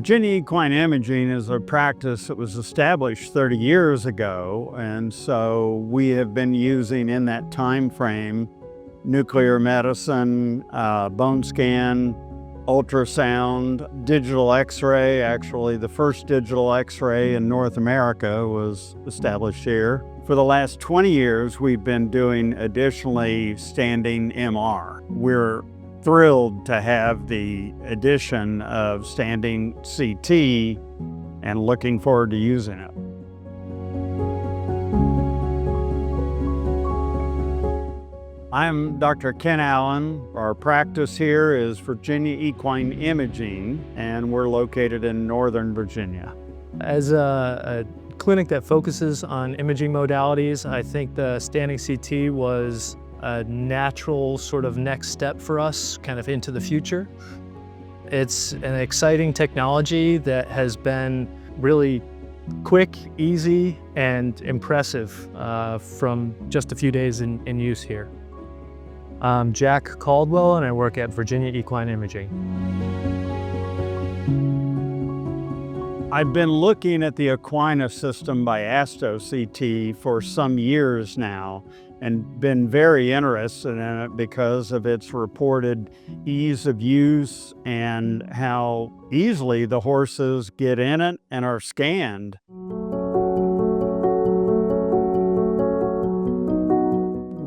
Virginia Equine Imaging is a practice that was established 30 years ago, and so we have been using in that time frame nuclear medicine, bone scan, ultrasound, digital x-ray. Actually, the first digital x-ray in North America was established here. For the last 20 years, we've been doing additionally standing MR. We're thrilled to have the addition of standing CT and looking forward to using it. I'm Dr. Ken Allen. Our practice here is Virginia Equine Imaging, and we're located in Northern Virginia. As a clinic that focuses on imaging modalities, I think the standing CT was a natural sort of next step for us kind of into the future. It's an exciting technology that has been really quick, easy, and impressive from just a few days in use here. I'm Jack Caldwell, and I work at Virginia Equine Imaging. I've been looking at the Equina system by Asto CT for some years now and been very interested in it because of its reported ease of use and how easily the horses get in it and are scanned.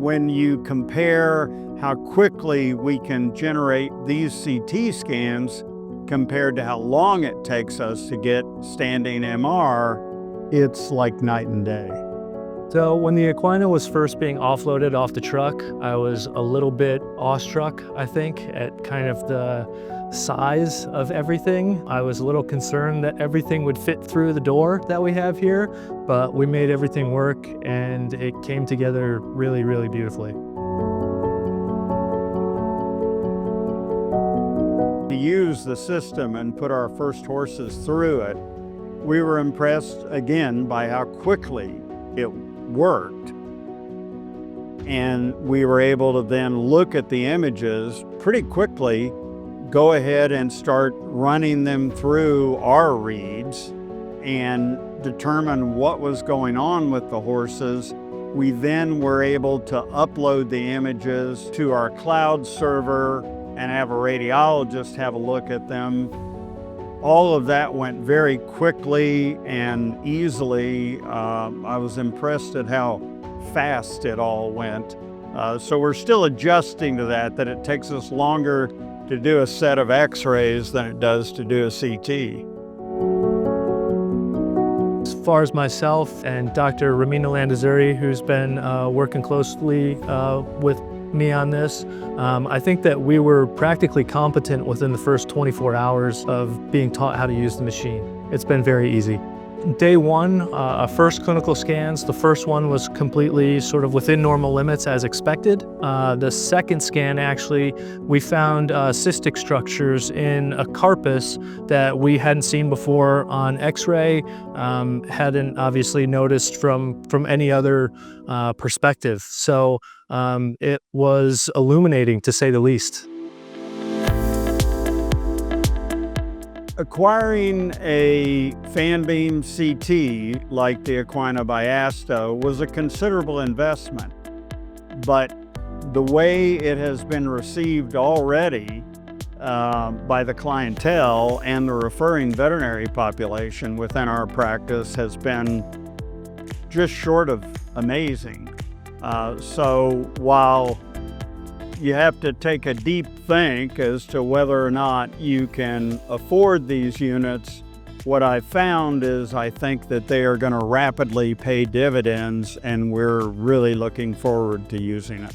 When you compare how quickly we can generate these CT scans compared to how long it takes us to get standing MR, it's like night and day. So when the Equina was first being offloaded off the truck, I was a little bit awestruck, I think, at kind of the size of everything. I was a little concerned that everything would fit through the door that we have here, but we made everything work and it came together really, really beautifully. To use the system and put our first horses through it, we were impressed again by how quickly it worked. And we were able to then look at the images pretty quickly, go ahead and start running them through our reads and determine what was going on with the horses. We then were able to upload the images to our cloud server and have a radiologist have a look at them. All of that went very quickly and easily. I was impressed at how fast it all went. So we're still adjusting to that it takes us longer to do a set of x-rays than it does to do a CT. As far as myself and Dr. Romina Landazuri, who's been working closely with me on this, I think that we were practically competent within the first 24 hours of being taught how to use the machine. It's been very easy. Day one, first clinical scans, the first one was completely sort of within normal limits as expected. The second scan, actually, we found cystic structures in a carpus that we hadn't seen before on x-ray, hadn't obviously noticed from any other perspective. So it was illuminating, to say the least. Acquiring a fan beam CT like the Equina by Asto was a considerable investment, but the way it has been received already by the clientele and the referring veterinary population within our practice has been just short of amazing. So while you have to take a deep think as to whether or not you can afford these units, what I found is I think that they are going to rapidly pay dividends, and we're really looking forward to using it.